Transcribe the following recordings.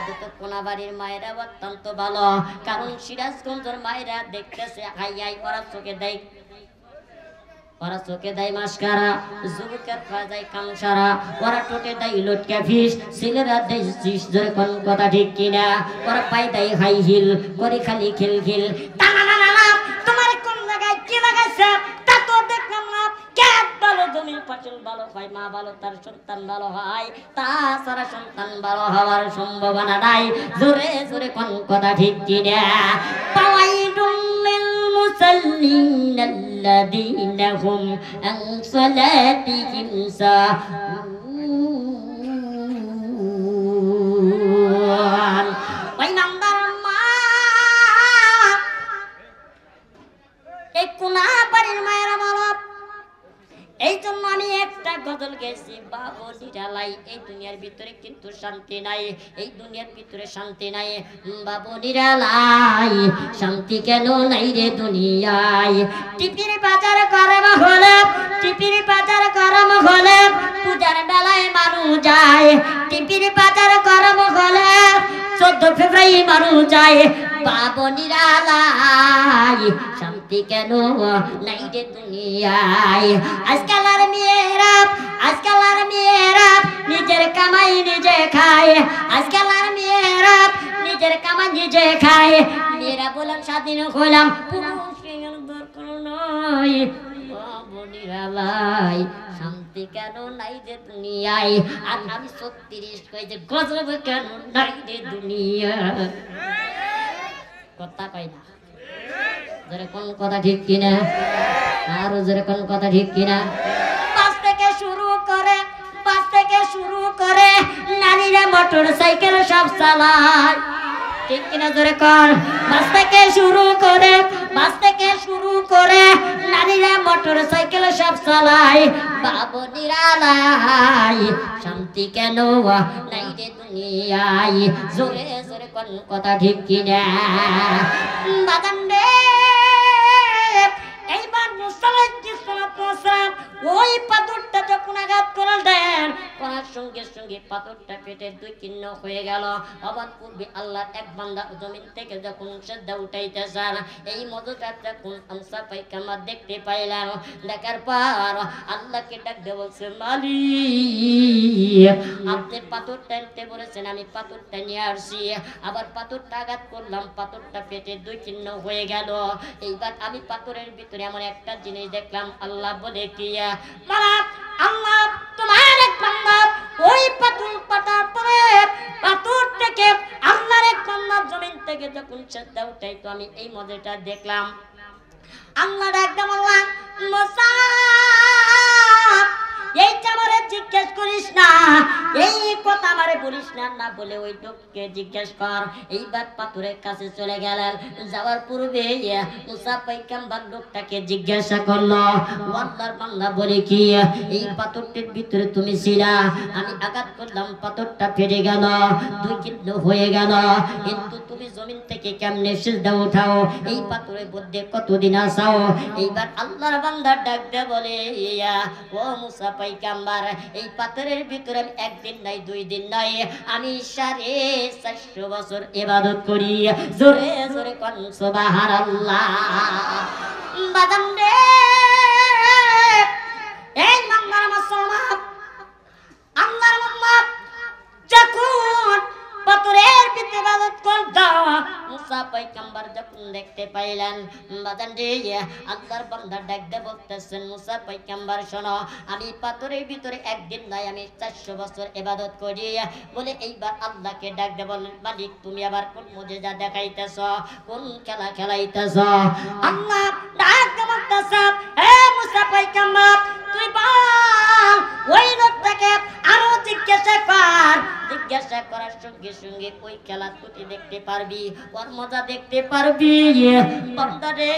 তো কোনাবাড়ির মায়েরা অত্যন্ত ভালো, কারণ সিরাজগঞ্জের মায়েরা দেখতেছে হাই হাই ওরা চোখে দেয়, ওরা চোখে দেয় মাস্কারা, যুবকের পা যায় কামসারা, ওরা টোটে দেয় লটকা ফিস, ছেলেরা দেয় জিস, ধরে কোন কথা ঠিক কিনা, ওরা পাই দেয় হাই হিল, করে খালি খিল খিল। তোমার কোন জায়গায় কি লাগাইছে তা তো দেখলাম না, ক্যাপ ভালো, জমির ফসল ভালো হয়, মা ভালো তার সন্তান ভালো হয়, তাছাড়া সন্তান ভালো হওয়ার সম্ভাবনা নাই, জোরে জোরে কোন কথা ঠিক কিনা। পাওয়াইদুল المصلين الذين هم عن صلاتهم ساهون وإمامদার মা এই কোনাবাড়ির মায়েরা বলো, এই জন্য আমি একটা গজল গেছি, বাবু নিরালাই এই দুনিয়ার ভিতরে কিন্তু শান্তি নাই, এই দুনিয়ার ভিতরে শান্তি নাই, বাবু নিরালাই শান্তি কেন নাই রে দুনিয়ায়। টিপির বাজার গরম হলে, টিপির বাজার গরম হলে পূজার বেলায় মানুষ যায়, টিপির বাজার গরম হলে 14 ফেব্রুয়ারি মানুষ যায়, বাবু নিরালাই শান্তি কেন নাই রে দুনিয়ায়। আজকাল আর মেয়েরা, আজকাল আর মেয়েরা নিজের কামাই নিজে খায়, আজকাল আর মেয়েরা নিজের কামাই নিজে খায়, মেয়েরা বললাম স্বাধীন হইলাম, পুরুষের দরকার নয়, বাবু নিরালাই শান্তি কেন নাই রে দুনিয়ায়। আর আমি 36 কই যে গজব কেন নাই রে দুনিয়ায়, কথা কই না, জোরে কোন কথা ঠিক কিনা, আর জোরে কোন কথা ঠিক কিনা। বাস থেকে শুরু করে, বাস থেকে শুরু করে নারীরা মোটর সাইকেল সব চালায়, ঠিক কিনা জোরে কর। বাস থেকে শুরু করে, বাস থেকে শুরু করে নারীরা মোটর সাইকেল সব চালায়, বাবু নিরালাই শান্তি কেন নাই রে দুনিয়ায়, জোরে জোরে কোন কথা ঠিক কিনা। বাজান রে এইবার ওই পাথরটা যখন আঘাত করে দেন, করার সঙ্গে সঙ্গে পাথরটা পেটে 2 চিহ্ন হয়ে গেল। আবার পূর্বে আল্লাহ এক বান্দা জমিন থেকে যখন সেজদা উঠাইতেছেন, এই মজুটা যখন আমসা পায়খানা দেখতে পাইলাম, দেখার পর আল্লাহকে ডাকতে বলছে, মালিক আপনি পাথর টানতে বলেছেন, আমি পাথরটা নিয়ে আসছি, আবার পাথরটা আঘাত করলাম, পাথরটা পেটে 2 চিহ্ন হয়ে গেল। এইবার আমি পাথরের ভিতরে এমন একটা জিনিস দেখলাম, আল্লাহ বলে কি, মালিক আল্লাহ তোমার এক বান্দা ওই পাথর পাটার পরে পাথর থেকে আল্লাহর এক বান্দা জমিন থেকে যখন সেজদা উঠাইতো, আমি এই মজাটা দেখলাম। আল্লাহ একদম আল্লাহ মুসা এই আমারে জিজ্ঞেস করিস না, এই কথা আমারে বলিস না, না বলে ওই লোককে জিজ্ঞেস কর। এইবার পাথরের কাছে চলে গেলেন, যাওয়ার পূর্বে মুসা পয়গম্বর লোকটাকে জিজ্ঞাসা করলো, আল্লাহর বান্দা বলে কি, এই পাথরটির ভিতরে তুমি ছিলা, আমি আঘাত করলাম, পাথরটা ফেটে গেল, 2 চিহ্ন হয়ে গেল, কিন্তু তুমি জমিন থেকে কেমনে সিজদা উঠাও, এই পাথরের মধ্যে কতদিন আসাও। এইবার আল্লাহর বান্দা ডাক দিয়ে বলে, ও মুসা পয়গম্বর এই পাথরের ভিতরে আমি 1 দিন নাই 2 দিন নাই, আমি 450 বছর ইবাদত করি, জোরে জোরে কোন সুবহানাল্লাহ। বাদাম রে এই মামলার মুসলমান, আল্লাহর বান্দা যখন পাথরের ভিতরে ইবাদত করতো, মুসা পয়গম্বর যখন দেখতে পাইলেন, বাদান রে আল্লাহর বান্দা ডাক দিয়ে বলতেছেন, মুসা পয়গম্বর শোনো, আমি পাথরের ভিতরে 1 দিন নাই, আমি 400 বছর ইবাদত করি। বলে এইবার আল্লাহকে ডাক দিয়ে বলেন, মালিক তুমি আবার কোন মুজিজা দেখাইতেছ, কোন খেলা খেলাইতেছ? আল্লাহ ডাক দিয়ে বলতেছে, হে মুসা পয়গম্বর তুই বল, ওই লোকটাকে আরো জিজ্ঞাসা কর, জিজ্ঞাসা করার সঙ্গে সঙ্গে ওই খেলা তুই দেখতে পারবি, ওর মজা দেখতে পারবি। বান্দারে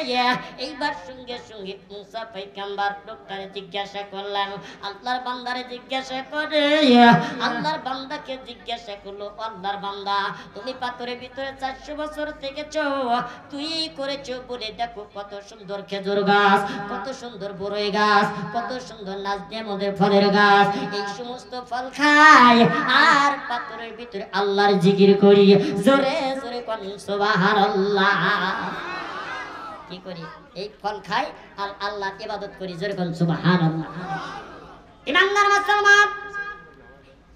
এইবার সঙ্গে সঙ্গে মুসা পয়গম্বর লোকটারে জিজ্ঞাসা করলেন, আল্লাহর বান্দারে জিজ্ঞাসা করে, আল্লাহর বান্দাকে জিজ্ঞাসা করলো, আল্লাহর বান্দা তুমি পাথরের ভিতরে 400 বছর থেকেছো, তুই করেছো বলে দেখো কত সুন্দর খেজুর গাছ, কত সুন্দর বড়ই গাছ, কত সুন্দর নাজনে মদের ফলের গাছ, এই সমস্ত ফল খাই আর পাথরের ভিতরে আল্লাহর জিকির করি। জোরে জোরে কোন সুবহানাল্লাহ। কি করি? এই ফল খাই আর আল্লাহর ইবাদত করি। জোরে কোন সুবহানাল্লাহ। ইমানদার মুসলমান,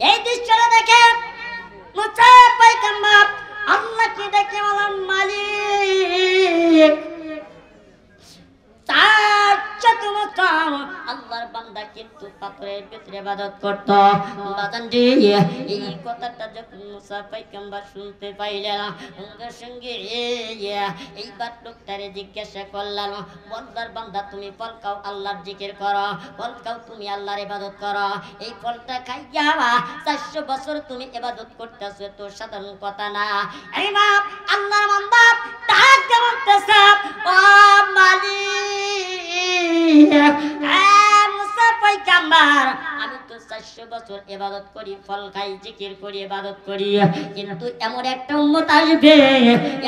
এই দৃশ্যটা দেখে মুসা পয়গম্বর আল্লাহকে ডেকে বলেন, মালিক আল্লাহর বান্দা কিন্তু পাথরের ভিতরে ইবাদত করত। বাজান জি, এই কথাটা যখন মুসা পয়গম্বর শুনতে পাইলেন, সঙ্গে সঙ্গে এইবার লোকটারে জিজ্ঞাসা করলেন, আল্লাহর বান্দা তুমি ফল খাও, আল্লাহর জিকির করো, ফল খাও তুমি আল্লাহর ইবাদত করো, এই ফলটা খাইয়া 400 বছর তুমি ইবাদত করতেছো, তো সাধারণ কথা না। এই বাপ আল্লাহর বান্দা ডাক বলতেছে, ও মালিক, মুসা পয়গম্বর আমি তো 400 বছর ইবাদত করি, ফল খাই, জিকির করি, ইবাদত করি, কিন্তু এমন একটা উম্মত আসবে,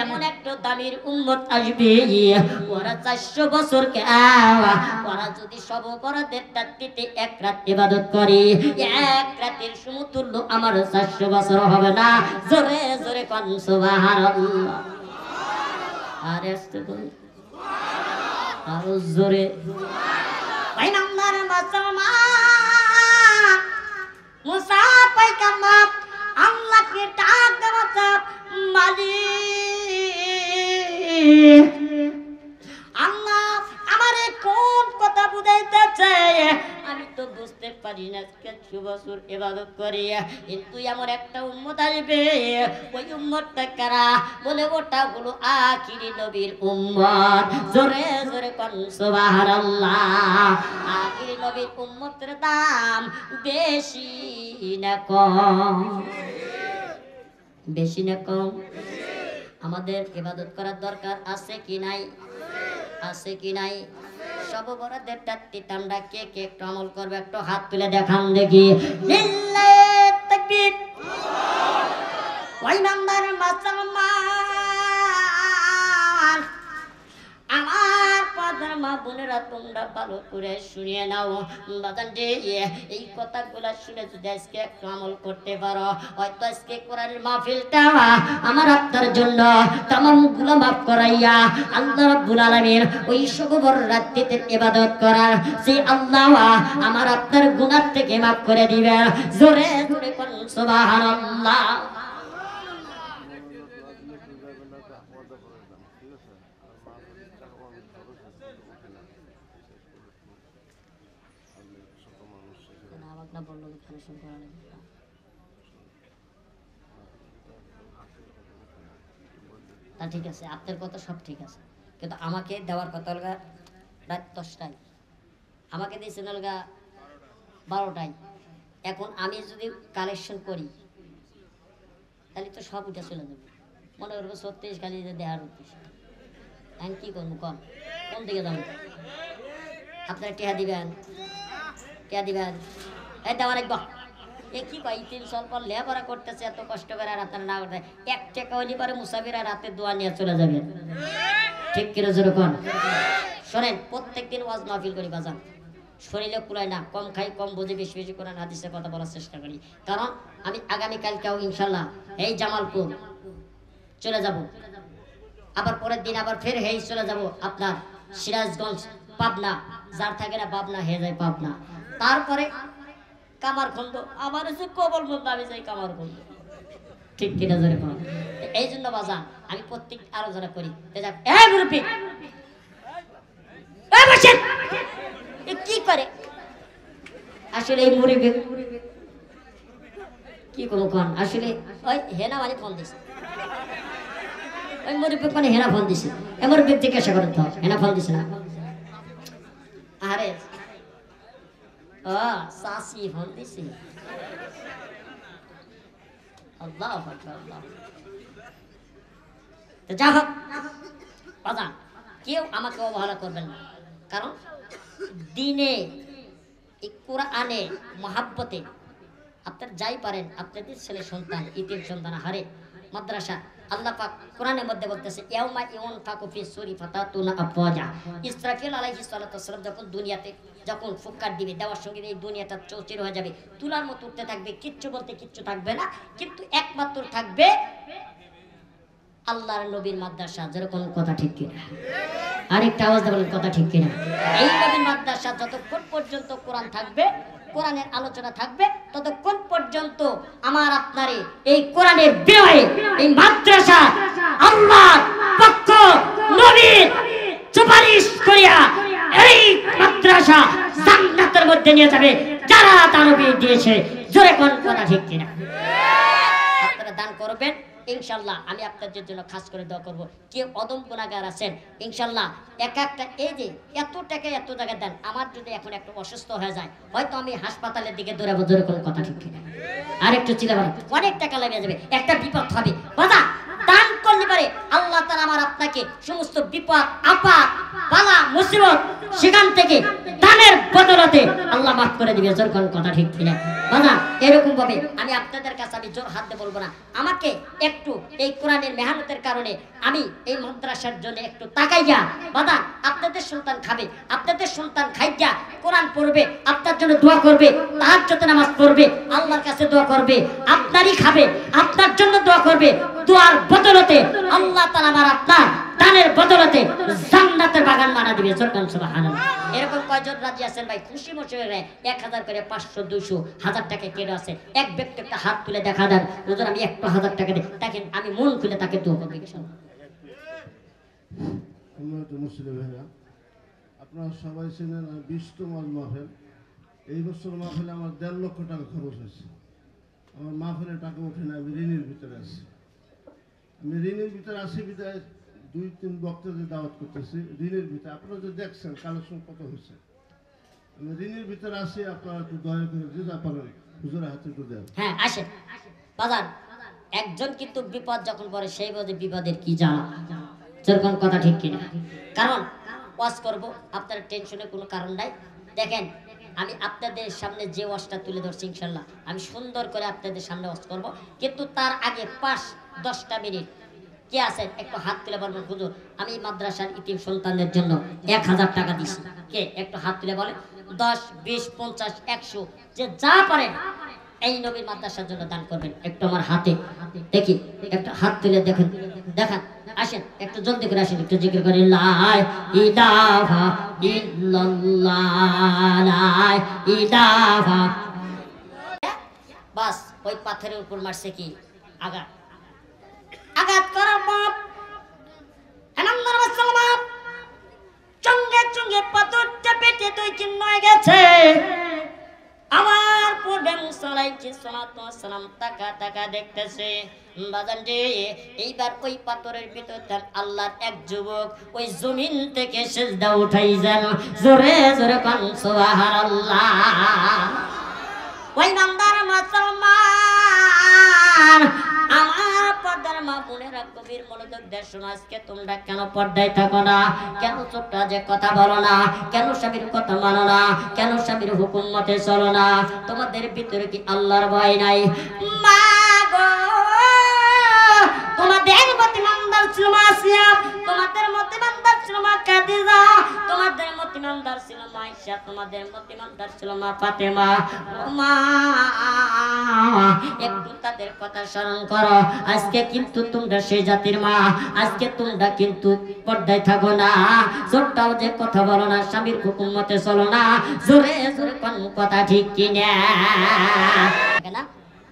এমন একটা দামির উম্মত আসবে, ওরা 400 বছর ওরা যদি সব অপরাধের রাত্রিতে এক রাত ইবাদত করে, এক রাতের সমতুল্য আমার 400 বছর হবে না। জোরে জোরে কোন সুবহানাল্লাহ। আরে আস্তে বল, আরো জোরে। পয়গম্বর মুসলমান মুসা পয়গম্বর আল্লাহকে ডাক দেওয়া, মালিক আল্লাহ আমারে কোন কথা বুঝাইতেছে আমি তো বুঝতে পারি না। 100 বছর ইবাদত করি, কিন্তু আমার একটা উম্মত আসবে, ওই উম্মতটা কারা? বলে ওটা হলো আখিরি নবীর উম্মত। জোরে জোরে কোন সুবহানাল্লাহ। আখিরি নবীর উম্মতের দাম বেশি না কম? বেশি না কম? আমাদের ইবাদত করার দরকার আছে কি নাই? আছে কি নাই? সব বড়দের টাট্টিতে আমরা কে কে একটু আমল করবে, একটু হাত তুলে দেখান দেখি। লিল্লাহি তাকবীর। ওই ইমানদার মুসলমান, আমার পাদার মা বোনেরা তোমরা ভালো করে শুনিয়ে নাও। বাজান যে এই কথাগুলো শুনে যদি আজকে একটু আমল করতে পারো, হয়তো আজকে কোরআনের মাহফিলটা আমার আপনার জন্য তামাম গুনাহ মাফ করাইয়া আল্লাহ রাব্বুল আলামিন ওই শুভর রাত্রিতে ইবাদত করার সেই আল্লাহ আমার আপনার গুনাহ থেকে মাফ করে দিবেন। জোরে জোরে কোন সুবহানাল্লাহ। ঠিক আছে, আপনার কথা সব ঠিক আছে, কিন্তু আমাকে দেওয়ার কথা হলগা রাত 10টায়, আমাকে দিয়েছেন হলগা 12টায়। এখন আমি যদি কালেকশন করি তাহলে তো সব উঠে চলে যাবে। মনে করবো 36 খালি দেওয়ার উদ্দেশ্য। আমি কি করবো? কোন দিকে যাবো? আপনারা টিয়া দিবেন, টিয়া দিবেন, এই দেওয়া রাখবো। এ কি কয়, 3 সাল পর লেবারা করতেছে এত কষ্ট করে, আর আপনারা না করতে 1 টাকা হইলে পরে মুসাফিরা রাতে দোয়া নিয়ে চলে যাবে। ঠিক কিনা যেরকম শোনেন, প্রত্যেকদিন ওয়াজ মাহফিল করি বাজান, শরীরে কুলায় না, কম খাই, কম বুঝে, বেশি বেশি কোরআন হাদিসের কথা বলার চেষ্টা করি। কারণ আমি আগামীকালকেও ইনশাল্লাহ এই জামালপুর চলে যাব, আবার পরের দিন আবার ফের হেই চলে যাব আপনার সিরাজগঞ্জ, পাবনা, যার থাকে না পাবনা হয়ে যায় পাবনা, তারপরে কামারখন্দ, আমার এসে কবল বলতে আমি যাই কামারখন্দ। ঠিক কিনা জোরে কোন? এই জন্য বাজান আমি প্রত্যেক আলোচনা করি কি করে আসলে এই মুরব্বি কি করবো কোন, আসলে ওই হেনা মানে ফোন দিছে, ওই মুরব্বি মানে হেনা ফোন দিছে, এমন ব্যক্তি জিজ্ঞাসা করেন তো হেনা ফোন দিছে না? আরে সাসি ফোন দিছে। আল্লাহ আল্লাহ। তো যা হোক বাজান, কেউ আমাকে অবহেলা করবেন না, কারণ দিনে এই কোরআনে মহাব্বতে আপনার যাই পারেন, আপনাদের ছেলে সন্তান ইতিম সন্তান হারে মাদ্রাসা আল্লাহ পাক কোরআনের মধ্যে বলতেছে ইয়াউমা ইউনফাকু ফিস সূরি ফাতাতুনা আফওয়াজা। ইসরাফিল আলাইহিস সালাতু ওয়াসসালাম যখন দুনিয়াতে যখন ফুৎকার দিবে, দেওয়ার সঙ্গে এই দুনিয়াটা চৌচির হয়ে যাবে, তুলার মতো উঠতে থাকবে, কিচ্ছু বলতে কিচ্ছু থাকবে না, কিন্তু একমাত্র থাকবে আল্লাহর নবীর মাদ্রাসা। যেরকম কথা ঠিক কিনা? আরেকটা আওয়াজ দিয়ে বলেন কথা ঠিক কিনা? এই নবীর মাদ্রাসা যতক্ষণ পর্যন্ত কোরআন থাকবে, কোরআনের আলোচনা থাকবে, ততক্ষণ পর্যন্ত আমার আপনারে এই কোরআনের বিনয়ে এই মাদ্রাসা আল্লাহর পক্ষ নবীর সুপারিশ করিয়া এই মাদ্রাসা জান্নাতের মধ্যে নিয়ে যাবে যারা তার নবী দিয়েছে। জোরে কোন কথা ঠিক কিনা? আপনারা দান করবেন ইনশাআল্লাহ। আমি আপনাদের জন্য খাস করে দোয়া করব। কেউ অদম গুনাহগার আছেন ইনশাআল্লাহ, এক একটা এই যে এত টাকা এত টাকা দেন, আমার যদি এখন একটু অসুস্থ হয়ে যায়, হয়তো আমি হাসপাতালের দিকে দৌড়াবো। জোরে কোনো কথা ঠিক কিনা? আর একটু চিল্লাবেন, অনেক টাকা লেগে যাবে, একটা বিপদ হবে। বাবা দান করলে পারে আল্লাহ তাআলা আমার আপনাকে সমস্ত বিপদ আপদ বালা মুসিবত সেখান থেকে দানের বদলতে আল্লাহ মাফ করে দিবে। জোরে কোনো কথা ঠিক কিনা? বাবা এরকম ভাবে আমি আপনাদের কাছে আমি জোর হাত দিয়ে বলবো না, আমাকে একটু এই কোরআনের মেহনতের কারণে আমি এই মাদ্রাসার জন্য একটু তাকাইয়া, বাবা আপনাদের সন্তান খাবে, আপনাদের সন্তান খাইয়া কোরআন পড়বে, আপনার জন্য দোয়া করবে, তাহাজ্জুদ নামাজ পড়বে, আল্লাহর কাছে দোয়া করবে, আপনারই খাবে, আপনার জন্য দোয়া করবে। দোয়ার বদলতে আল্লাহ তাআলা আমার আপনার দানের বদলতে জান্নাতের বাগান বানা দিবে। সুবহানাল্লাহ। এরকম কয়জন রাজি আছেন ভাই? খুশি মশরে 1000 করে 500 200 1000 টাকা কেটে আছে, এক ব্যক্তি একটা হাত তুলে দেখা দেন, হুজুর আমি 1000 টাকা দিই, দেখেন আমি মন খুলে তাকে দোয়া করব ইনশাআল্লাহ। আপনারা সবাই চেনেন 20তম মাহফিল। এই বছর মাহফিলে আমার 1.5 লক্ষ টাকা খরচ হয়েছে। আমার মাহফিলে টাকা ওঠে না, আমি ঋণের ভিতরে আছি। আমি ঋণের ভিতরে আসি বিদায় 2-3 বক্তাদের দাওয়াত করতেছি ঋণের ভিতরে। আপনারা যে দেখছেন কালেকশন কত হয়েছে, আমি ঋণের ভিতরে আসি। আপনারা একটু দয়া করে যে যা পারেন হুজুরের হাতে একটু দেন। হ্যাঁ আসেন বাজার। একজন কিন্তু বিপদ যখন পড়ে সেই বোঝে বিপদের কি জ্বালা। যেরকম কথা ঠিক কিনা? কারণ ওয়াজ করব, আপনার টেনশনে কোনো কারণ নাই। দেখেন আমি আপনাদের সামনে যে ওয়াজটা তুলে ধরছি ইনশাআল্লাহ আমি সুন্দর করে আপনাদের সামনে ওয়াজ করব, কিন্তু তার আগে 5-10টা মিনিট কে আছেন একটু হাত তুলে বলবেন হুজুর আমি মাদ্রাসার ইতিম সন্তানদের জন্য 1000 টাকা দিছি। কে একটু হাত তুলে বলে? 10 20 50 100 যে যা পারেন এই নবীর মাদ্রাসার জন্য দান করবেন। একটু আমার হাতে দেখি, একটু হাত তুলে দেখেন, দেখান। আসেন একটু জলদি করে আসেন, একটু জিকির করে লা ইলাহা ইল্লাল্লাহ লা ইলাহা। বাস ওই পাথরের উপর মারছে কি আঘাত, আঘাত করার পর আনন্দর মুসলমান চঙ্গে চঙ্গে পাথরটা পেটে 2-3 হয়ে গেছে। আমার পূর্বে মুসা আলাইহিস সালাতু ওয়াস সালাম তাকা দেখতেছে। বাজান রে এইবার ওই পাথরের ভিতর আল্লাহর এক যুবক ওই জমিন থেকে সিজদা উঠাই যান। জোরে জোরে কান সুবহানাল্লাহ। ওই বান্দার মুসলমান আমার পর্দার মা বোনেরা কবির মনোযোগ দিয়ে শোনো। আজকে তোমরা কেন পর্দায় থাকো না? কেন ছোট্ট যে কথা বলো না? কেন স্বামীর কথা মানো না? কেন স্বামীর হুকুম মতে চলো না? তোমাদের ভিতরে কি আল্লাহর ভয় নাই? মা গো তোমাদের মতে মানদার ছিল মাসিয়া, তোমাদের মতে মানদার ছিল মা খাদিজা, তোমাদের মতে মানদার ছিল মা আয়েশা, তোমাদের মতে মানদার ছিল মা ফাতেমা। ও মা একটু তাদের কথা স্মরণ করো। আজকে কিন্তু তোমরা সেই জাতির মা, আজকে তোমরা কিন্তু পর্দায় থাকো না, ছোট্টাও যে কথা বলো না, স্বামীর হুকুম মতে চলো না। জোরে জোরে কোন কথা ঠিক কিনা?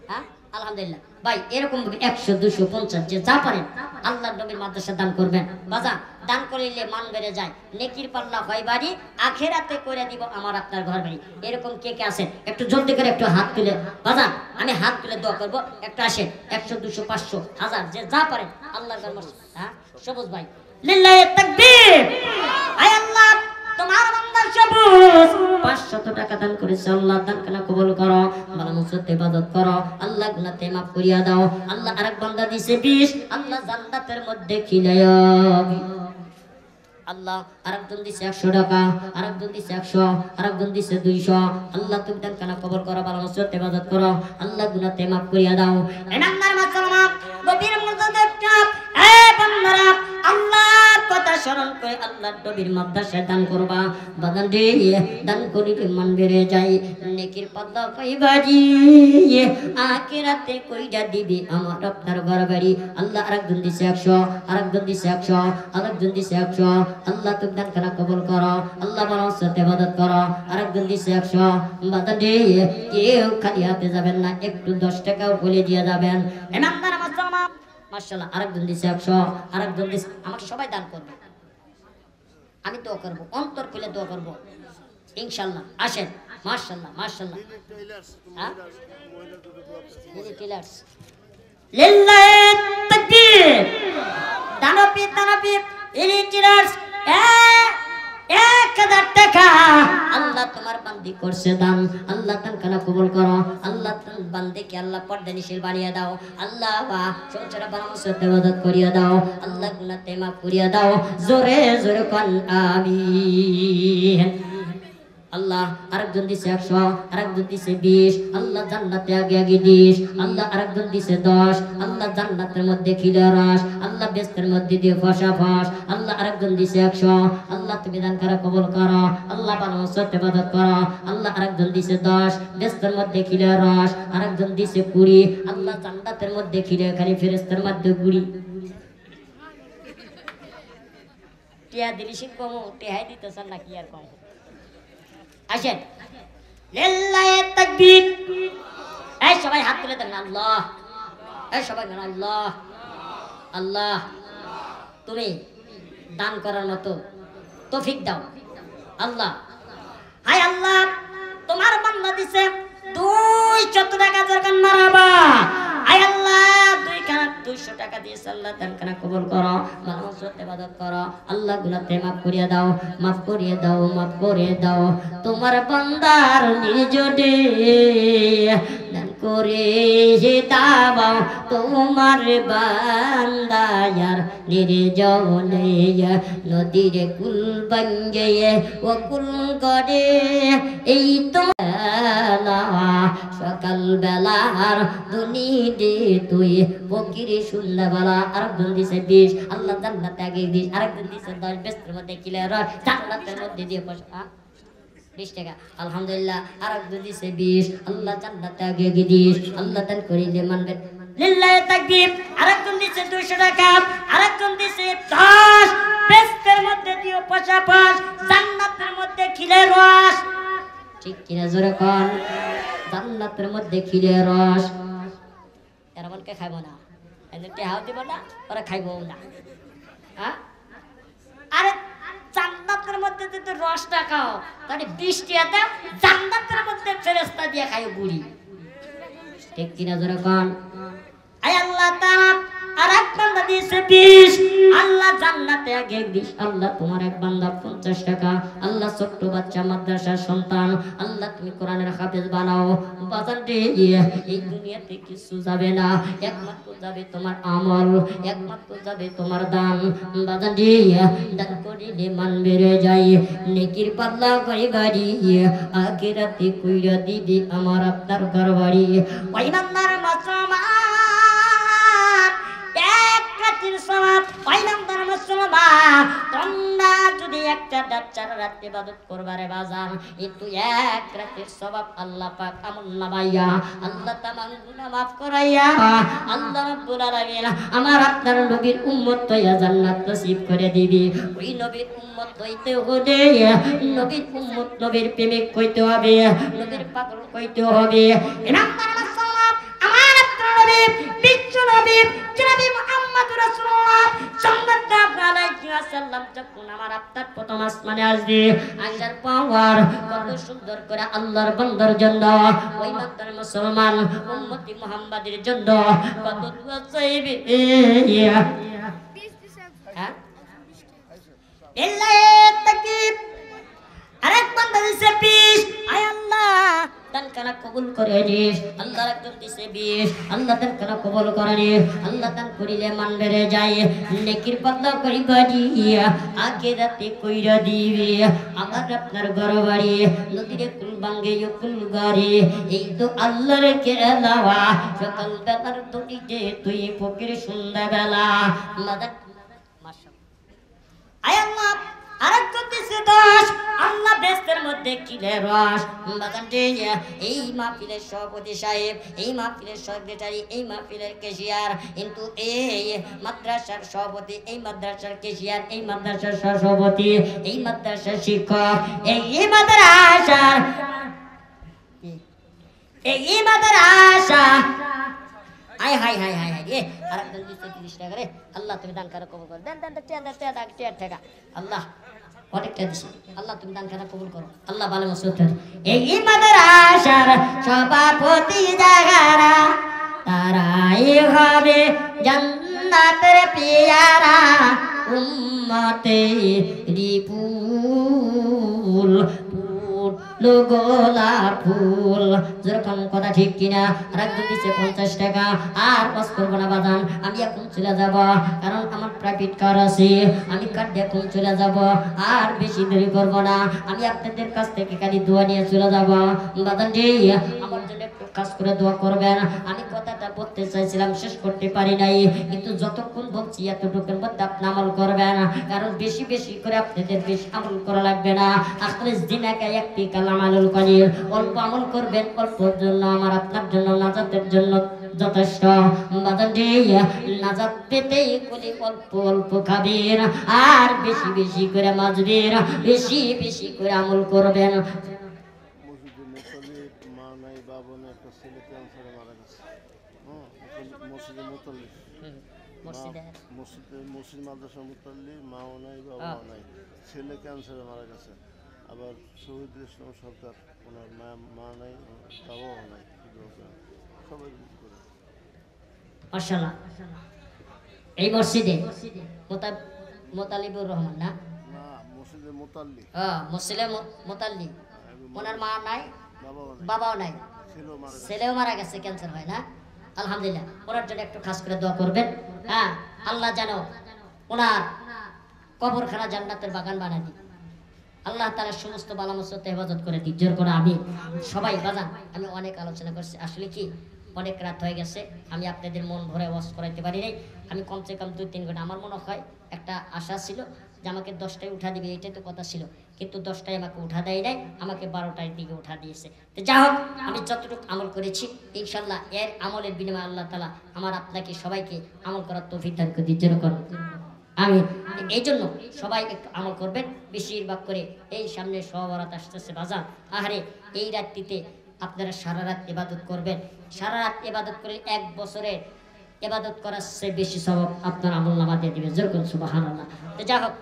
হ্যাঁ আলহামদুলিল্লাহ ভাই এরকম 100 250 যে যা পারেন আল্লাহর নবীর মাদ্রাসা দান করবেন। বাজা দান করিলে মান বেড়ে যায়, নেকির পাল্লা হয় বাড়ি, আখেরাতে করে দিব আমার আপনার ঘর বাড়ি। এরকম কে কে আছেন একটু জলদি করে একটু হাত তুলে, বাজা আমি হাত তুলে দোয়া করব। একটু আসেন 100 200 500 1000 যে যা পারেন আল্লাহর ঘর। হ্যাঁ সবুজ ভাই লিল্লাহি তাকবীর। আয় আল্লাহ তোমার বান্দার সবুজ 500 টাকা দান করেছে, আল্লাহ দান কানা কবুল করো, ভালো মুসতে ইবাদত করো, আল্লাহ গুনাহতে maaf করিয়া দাও। আল্লাহ আরেক বান্দা দিছে 20, আল্লাহ জান্নাতের মধ্যে খিলায়া। আল্লাহ আরেকজন দিছে 100 টাকা, আরেকজন দিছে 100, আরেকজন দিছে 200। আল্লাহ তুমি দান কানা কবুল করো, ভালো মুসতে ইবাদত করো, আল্লাহ গুনাহতে maaf করিয়া দাও। এনান্দার মুসলমান গভীর আল্লাহর নবীর মাদ্রাসায় দান করবা বাগান রে দান করিলে মান বেড়ে যায় নেকির পাল্লা পাইবাজি আখিরাতে কইরা দিবি আমার আপনার ঘর বাড়ি আল্লাহ আরেকজন দিছে 100 আরেকজন দিছে 100 আরেকজন দিছে 100 আল্লাহ তুমি দান করা কবুল করো আল্লাহ বড় সাথে ইবাদত করো আরেকজন দিছে 100 বাগান রে কেউ খালি হাতে যাবেন না একটু 10 টাকাও বলে দিয়ে যাবেন ইমানদার মুসলমান মাশাআল্লাহ আরেকজন দিছে 100 আরেকজন দিছে আমার সবাই দান করবে আমি দোয়া করব অন্তর খুলে দোয়া করব ইনশাআল্লাহ আসেন মাশাআল্লাহ মাশাআল্লাহ হ্যাঁ টেলার্স লিল্লাহি তাকবীর দানবী ইনি টেলার্স 1000 টাকা আল্লাহ তোমার বান্দি করছে দান আল্লাহ তান কানা কবুল করো আল্লাহ তান বান্দিকে আল্লাহ পর্দানিশীল বানিয়ে দাও আল্লাহ সংসারে বারামসতে ইবাদত করিয়া দাও আল্লাহ গুনাহতে মাফ করিয়া দাও জোরে জোরে কোন আমিন আল্লাহ আরেকজন দিছে 100 আরেকজন দিছে 20 আল্লাহ জান্নাতে আগে আগে দিস আল্লাহ আরেকজন দিছে 10 আল্লাহ জান্নাতের মধ্যে খিলে রস আল্লাহ বেস্তের মধ্যে দিয়ে ফসা ফস আল্লাহ আরেকজন দিছে 100 আল্লাহ তুমি দান করা কবুল করো আল্লাহ ভালো সত্যে ইবাদত করো আল্লাহ আরেকজন দিছে 10 বেস্তের মধ্যে খিলে রস আরেকজন দিছে 20 আল্লাহ জান্নাতের মধ্যে খিলে খালি ফেরেশতার মধ্যে গুড়ি টিয়া দিলি শিখবো টিহাই দিতেছেন না কি আর কম আসেন লিল্লাহি তাকবীর এই সবাই হাত তুলে দেন আল্লাহ এই সবাই বলেন আল্লাহ আল্লাহ তুমি দান করার মতো তৌফিক দাও আল্লাহ হায় আল্লাহ তোমার বান্দা দিছে 200 টাকা দরকার মারাবা হায় আল্লাহ 200 টাকা দিয়ে আল্লাহ দান করা কবুল করো ভালো সত্যে ইবাদত করো আল্লাহ গুনাহতে মাফ করিয়া দাও মাফ করিয়ে দাও মাফ করে দাও তোমার বান্দার নিজে দান করে দাও তোমার বান্দায়ার নির্জনে নদীর কুল বঙ্গে ও কুল করে এই তো সকাল বেলার দুনিদে তুই ফকির সন্ধ্যাবেলা আরেকজন দিছে 20 আল্লাহ জান্নাতে আগে দিস আরেকজন দিছে 10 বেস্তের মধ্যে কিলে রস জান্নাতের মধ্যে দিয়ে পয়সা 20 টাকা আলহামদুলিল্লাহ আরেকজন দিছে 20 আল্লাহ জান্নাতে আগে দিস আল্লাহ দান করিলে মানবে লিল্লাহি তাকবীর আরেকজন দিছে 200 টাকা আরেকজন দিছে 10 বেস্তের মধ্যে দিয়ে পয়সা পাস জান্নাতের মধ্যে কিলে রস ঠিক কিনা জোরে কোন জান্নাতের মধ্যে খিলে রস এরা বলকে খাইবো না এদেরকে হাও দিব না ওরা খাইবো না হ্যাঁ আরে জান্নাতের মধ্যে যদি রসটা খাও তাহলে 20 টাকা জান্নাতের মধ্যে ফেরেশতা দিয়ে খাইও বুড়ি ঠিক কিনা জোরে কোন আয় আল্লাহ তাআলা আরেক বান্দা দিয়েছে 20 আল্লাহ জান্নাতে আগে দিস আল্লাহ তোমার এক বান্দা 50 টাকা আল্লাহ ছোট্ট বাচ্চা মাদ্রাসার সন্তান আল্লাহ তুমি কোরআনের হাফেজ বানাও বাজার দিয়ে এই দুনিয়াতে কিছু যাবে না একমাত্র যাবে তোমার আমল একমাত্র যাবে তোমার দান বাজার দিয়ে দান করিলে মান বেড়ে যায় নেকির পাল্লা বাড়ি আখিরাতে কইরা দিবি আমার আপনার ঘর বাড়ি ওই বান্দার মুসলমান তোমরা যদি একটা বাচ্চার রাতে ইবাদত করবারে বাজান একটু এক রাতের সওয়াব আল্লাহ পাক আমল নামাইয়া আল্লাহ তাআলা গুনাহ maaf করাইয়া আল্লাহ রাব্বুল আলামিন আমার আপনার নবীর উম্মত হইয়া জান্নাত নসিব করে দিবি ওই নবীর উম্মত হইতে হলে নবীর উম্মত নবীর প্রেমিক হইতে হবে নবীর পাগল হইতে হবে ইমানদার মুসলমান আমার আপনার নবী বিশ্ব নবী জনাবে মুহাম্মদ রাসূলুল্লাহ সাল্লাল্লাহু আলাইহি ওয়াসাল্লাম যখন আমার আপনার প্রথম আসমানে আসবে আসার পর কত সুন্দর করে আল্লাহর বান্দার জন্য ওই মাত্র মুসলমান উম্মতি মুহাম্মাদের জন্য কত দোয়া চাইবে হ্যাঁ লিল্লাহি তাকবীর আরেক বান্দা দিছে 20 আয় আল্লাহ দান করা কবুল করে নিস আল্লাহ একজন দিছে 20 আল্লাহ দান করা কবুল করে নিস আল্লাহ দান করিলে মান বেড়ে যায় নেকির পাল্লা করিবা দিয়া আখিরাতে কইরা দিবে আমার আপনার ঘর বাড়ি নদীর কুল ভাঙ্গে কুল গাড়ি এই তো আল্লাহর খেলাওয়া সকাল বেলার দুনিতে তুই ফকির সন্ধ্যা বেলা মাশাআল্লাহ আয় আল্লাহ দিছে 10 আল্লাহ বেহেশতের মধ্যে কিলে রস বাগানটি এই মাহফিলের সভাপতি সাহেব এই মাহফিলের সেক্রেটারি এই মাহফিলের ক্যাশিয়ার কিন্তু এই মাদ্রাসার সভাপতি এই মাদ্রাসার ক্যাশিয়ার এই মাদ্রাসার সভাপতি এই মাদ্রাসার শিক্ষক এই মাদ্রাসার high high high high high রে আরেকজন দিচ্ছে 30 টাকা রে আল্লাহ তুমি দান করে কবুল করো দেন দেন টাকা আল্লাহ অনেকটা দিছি আল্লাহ তুমি দান করে কবুল করো আল্লাহ ভালো মসজিদ এই মাদ্রাসার সভাপতি যারা তারাই হবে জান্নাতের পেয়ারা উম্মতে রিপুল গোলাপ ফুল যেরকম কথা ঠিক কিনা রাখতে দিচ্ছে 50 টাকা আর পাস করবো না বাজান আমি এখন চলে যাব কারণ আমার প্রাইভেট কার আছে আমি কার দিয়ে এখন চলে যাব আর বেশি দেরি করব না আমি আপনাদের কাছ থেকে খালি দোয়া নিয়ে চলে যাব বাজান জি আমার জন্য একটু কাজ করে দোয়া করবেন আমি কথাটা বলতে চাইছিলাম শেষ করতে পারি নাই কিন্তু যতক্ষণ বলছি এতটুকুর মধ্যে আপনি আমল করবেন কারণ বেশি বেশি করে আপনাদের বেশি আমল করা লাগবে না আসলে দিনাকে একটি কালাম আলুল কলিল অল্প আমল করবেন অল্পর জন্য আমার আপনার জন্য নাজাতের জন্য যথেষ্ট বাজানটি নাজাত পেতেই কলি অল্প অল্প খাবেন আর বেশি বেশি করে মাজবেন বেশি বেশি করে আমল করবেন মসজিদ মাদ্রাসা মুতাল্লি মাও নাই বাবাও নাই ছেলে ক্যান্সারে মারা গেছে আবার শহীদুল ইসলাম সরকার ওনার মা নাই বাবাও নাই সবাই করে মাশাআল্লাহ এই মসজিদে মোতালিবুর রহমান না মসজিদে মুতাল্লি মসজিদে মোতাল্লি ওনার মা নাই বাবাও বাবাও নাই ছেলেও মারা গেছে ক্যান্সার হয় না আলহামদুলিল্লাহ ওনার জন্য একটু খাস করে দোয়া করবেন হ্যাঁ আল্লাহ জানো ওনার কবরখানা জান্নাতের বাগান বানায় দিই আল্লাহ তাআলা সমস্ত বালা মুসিবত হেফাজত করে দিই জোর করে আমি সবাই বাজান আমি অনেক আলোচনা করছি আসলে কি অনেক রাত হয়ে গেছে আমি আপনাদের মন ভরে ওয়াজ করাইতে পারি নাই আমি কমসে কম 2-3 ঘন্টা আমার মনে হয় একটা আশা ছিল যে আমাকে 10টায় উঠা দিবে এটাই তো কথা ছিল কিন্তু 10টায় আমাকে উঠা দেয় নাই আমাকে 12টার দিকে উঠা দিয়েছে তো যা হোক আমি যতটুকু আমল করেছি ইনশাআল্লাহ এর আমলের বিনিময়ে আল্লাহ তাআলা আমার আপনাকে সবাইকে আমল করার তৌফিক দান করে দিতে করুন আমি এই জন্য সবাই একটু আমল করবেন বেশিরভাগ করে এই সামনে সহবরাত আসতেছে বাজার আহারে এই রাত্রিতে আপনারা সারা রাত ইবাদত করবেন সারা রাত ইবাদত করে 1 বছরের ইবাদত করার চেয়ে বেশি সওয়াব আপনার আমলনামা দিয়ে দিবে যেরকম সুবহানাল্লাহ তো যা হোক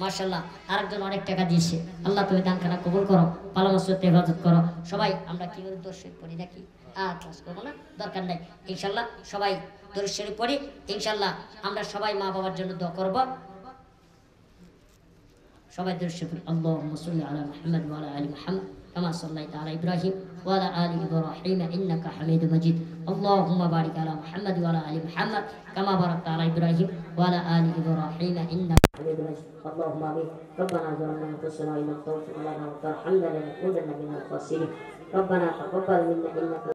মাশাআল্লাহ আরেকজন অনেক টাকা দিয়েছে আল্লাহ তুমি দানখানা কবুল করো ভালো মসজিদ ইবাদত করো সবাই আমরা কি করে দর্শক পড়ি নাকি আর ক্লাস করবো না দরকার নাই ইনশাআল্লাহ সবাই দরুদ শরীফ পড়ি ইনশাআল্লাহ আমরা সবাই মা বাবার জন্য দোয়া করব সবাই দরুদ শরীফ আল্লাহুম্মা সাল্লি আলা মুহাম্মদ ওয়া আলা আলি মুহাম্মদ كما صليت على إبراهيم وعلى آل إبراهيم إنك حميد مجيد اللهم بارك على محمد وعلى آل محمد كما باركت على إبراهيم وعلى آل إبراهيم إنك حميد مجيد اللهم آمين ربنا ظلمنا أنفسنا وإن لم تغفر لنا وترحمنا لنكونن من الخاسرين ربنا تقبل منا إنك